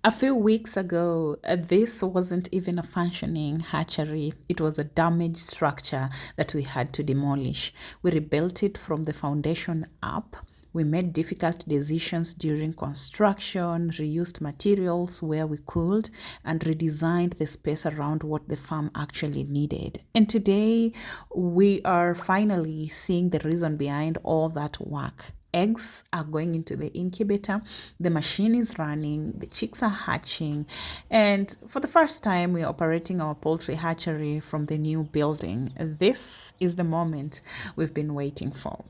A few weeks ago, this wasn't even a functioning hatchery. It was a damaged structure that we had to demolish. We rebuilt it from the foundation up. We made difficult decisions during construction, reused materials where we could, and redesigned the space around what the farm actually needed. And today, we are finally seeing the reason behind all that work. Eggs are going into the incubator, the machine is running, the chicks are hatching, and for the first time, we are operating our poultry hatchery from the new building. This is the moment we've been waiting for.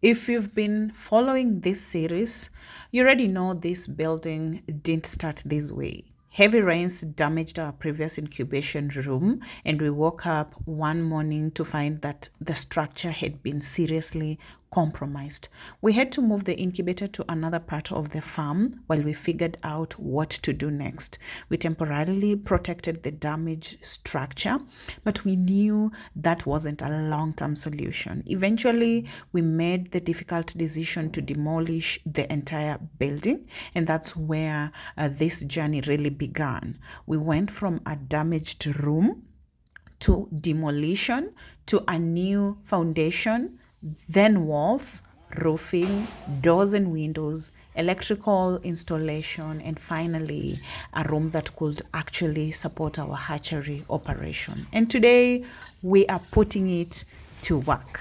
If you've been following this series, you already know this building didn't start this way. Heavy rains damaged our previous incubation room, and we woke up one morning to find that the structure had been seriously compromised. We had to move the incubator to another part of the farm while we figured out what to do next. We temporarily protected the damaged structure, but we knew that wasn't a long-term solution. Eventually, we made the difficult decision to demolish the entire building, and that's where this journey really began. We went from a damaged room to demolition to a new foundation, then walls, roofing, doors and windows, electrical installation, and finally a room that could actually support our hatchery operation. And today we are putting it to work.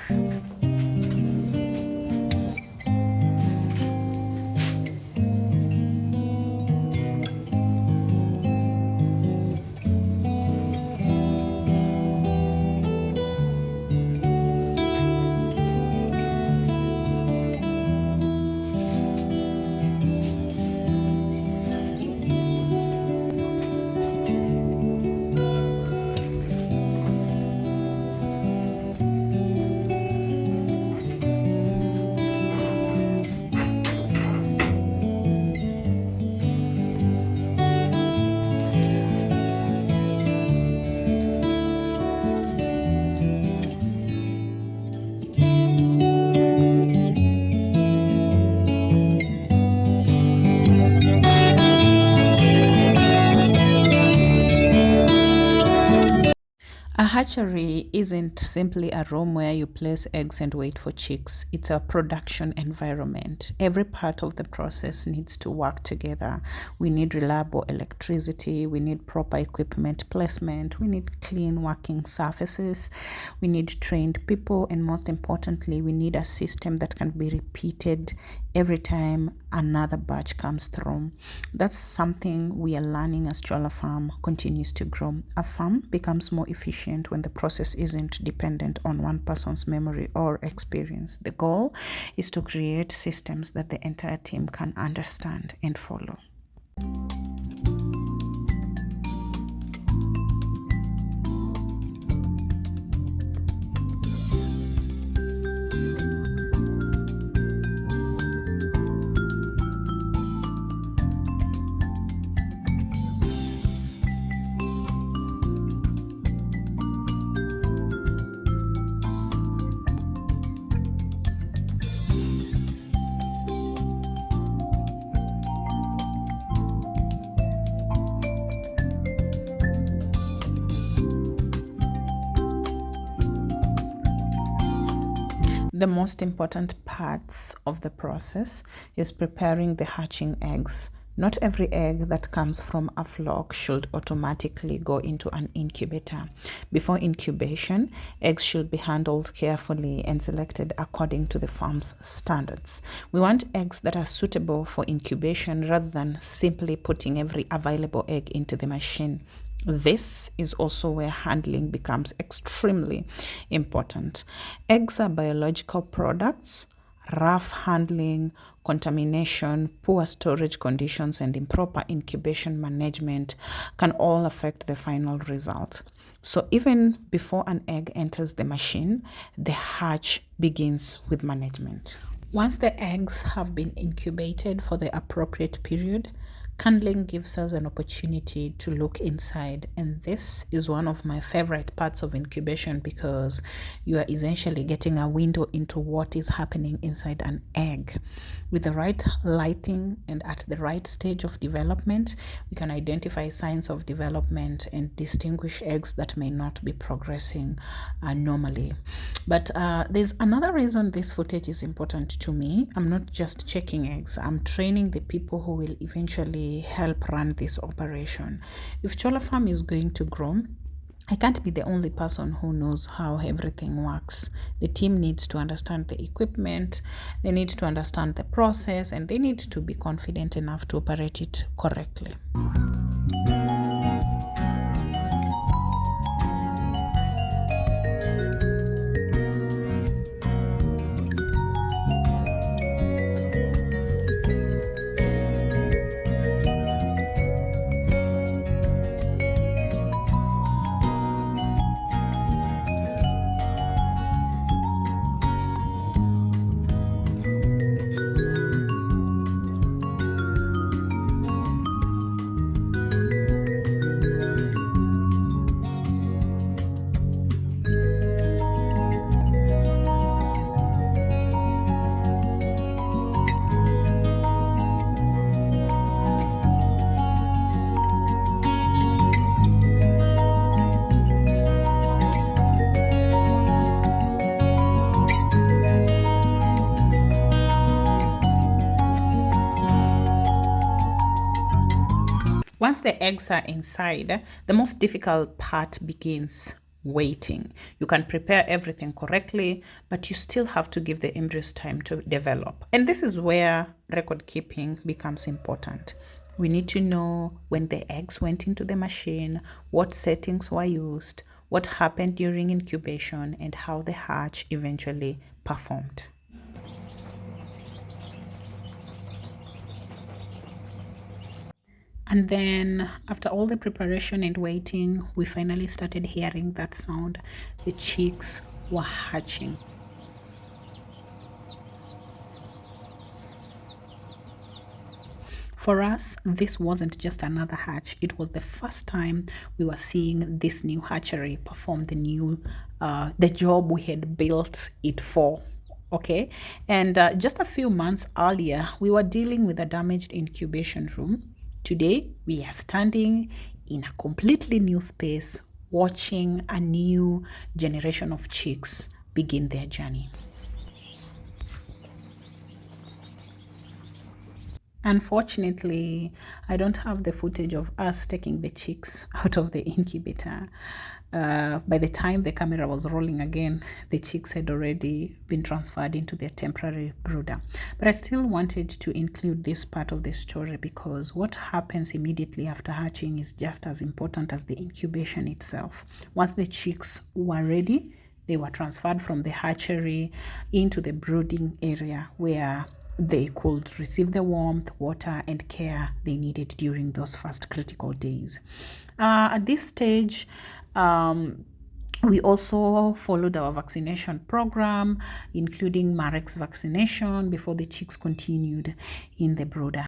A hatchery isn't simply a room where you place eggs and wait for chicks. It's a production environment. Every part of the process needs to work together. We need reliable electricity, we need proper equipment placement, we need clean working surfaces, we need trained people, and most importantly, we need a system that can be repeated every time another batch comes through. That's something we are learning as Cholla Farm continues to grow. A farm becomes more efficient when the process isn't dependent on one person's memory or experience. The goal is to create systems that the entire team can understand and follow. The most important parts of the process is preparing the hatching eggs Not every egg that comes from a flock should automatically go into an incubator. Before incubation, eggs should be handled carefully and selected according to the farm's standards. We want eggs that are suitable for incubation rather than simply putting every available egg into the machine. This is also where handling becomes extremely important. Eggs are biological products. Rough handling, contamination, poor storage conditions, and improper incubation management can all affect the final result. So even before an egg enters the machine, the hatch begins with management. Once the eggs have been incubated for the appropriate period, candling gives us an opportunity to look inside, and this is one of my favorite parts of incubation because you are essentially getting a window into what is happening inside an egg. With the right lighting and at the right stage of development, we can identify signs of development and distinguish eggs that may not be progressing normally. But there's another reason this footage is important to me. I'm not just checking eggs, I'm training the people who will eventually help run this operation. If Cholla Farm is going to grow, I can't be the only person who knows how everything works. The team needs to understand the equipment, they need to understand the process, and they need to be confident enough to operate it correctly. Once the eggs are inside, the most difficult part begins: waiting. You can prepare everything correctly, but you still have to give the embryos time to develop. And this is where record keeping becomes important. We need to know when the eggs went into the machine, what settings were used, what happened during incubation, and how the hatch eventually performed. And then after all the preparation and waiting, we finally started hearing that sound. The chicks were hatching. For us, this wasn't just another hatch. It was the first time we were seeing this new hatchery perform the job we had built it for. Okay, and just a few months earlier, we were dealing with a damaged incubation room. Today, we are standing in a completely new space, watching a new generation of chicks begin their journey. Unfortunately, I don't have the footage of us taking the chicks out of the incubator. By the time the camera was rolling again, the chicks had already been transferred into their temporary brooder. But I still wanted to include this part of the story because what happens immediately after hatching is just as important as the incubation itself. Once the chicks were ready, they were transferred from the hatchery into the brooding area where they could receive the warmth, water, and care they needed during those first critical days. At this stage, we also followed our vaccination program, including Marek's vaccination before the chicks continued in the brooder.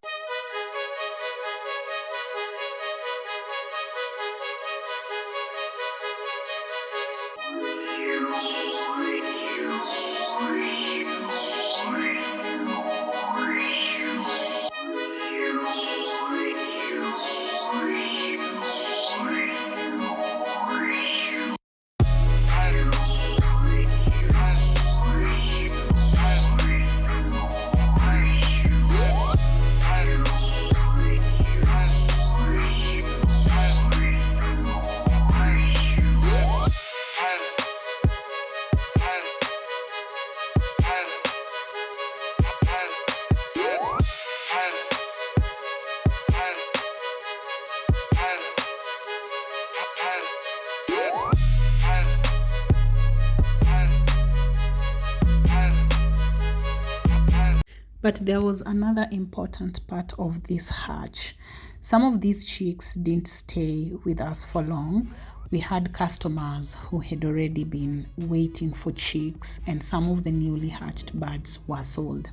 But there was another important part of this hatch. Some of these chicks didn't stay with us for long. We had customers who had already been waiting for chicks, and some of the newly hatched birds were sold.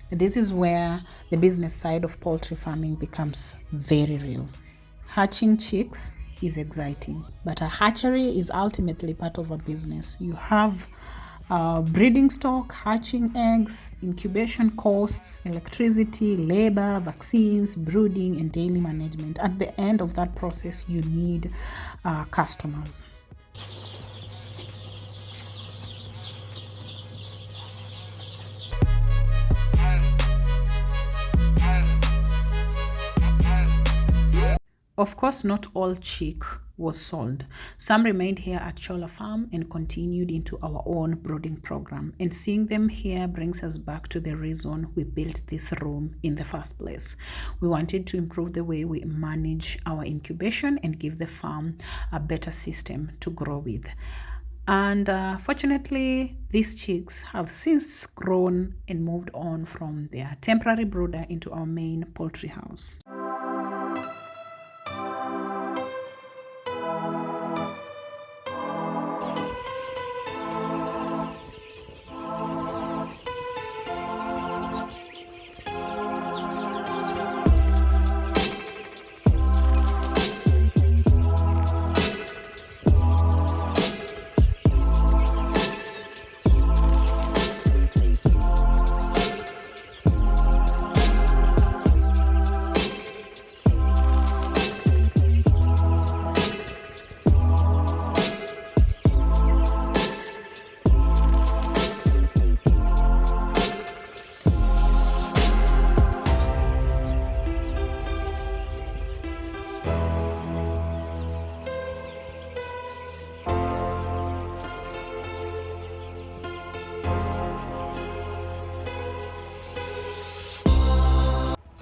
This is where the business side of poultry farming becomes very real. Hatching chicks is exciting, but a hatchery is ultimately part of a business. You have breeding stock, hatching eggs, incubation costs, electricity, labor, vaccines, brooding, and daily management. At the end of that process, you need customers. Of course, not all chick was sold. Some remained here at Cholla farm and continued into our own brooding program. And seeing them here brings us back to the reason we built this room in the first place. We wanted to improve the way we manage our incubation and give the farm a better system to grow with. And fortunately, these chicks have since grown and moved on from their temporary brooder into our main poultry house.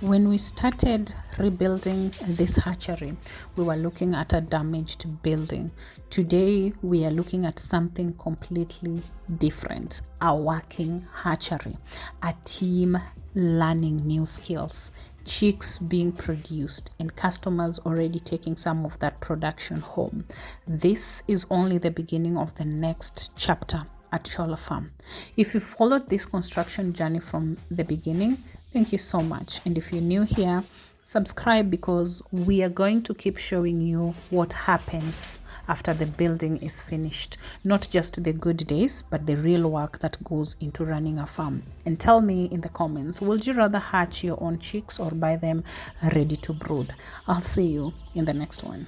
When we started rebuilding this hatchery, we were looking at a damaged building. Today, we are looking at something completely different, a working hatchery, a team learning new skills, chicks being produced, and customers already taking some of that production home. This is only the beginning of the next chapter at Cholla Farm. If you followed this construction journey from the beginning, thank you so much. And if you're new here, subscribe, because we are going to keep showing you what happens after the building is finished. Not just the good days, but the real work that goes into running a farm. And tell me in the comments, would you rather hatch your own chicks or buy them ready to brood? I'll see you in the next one.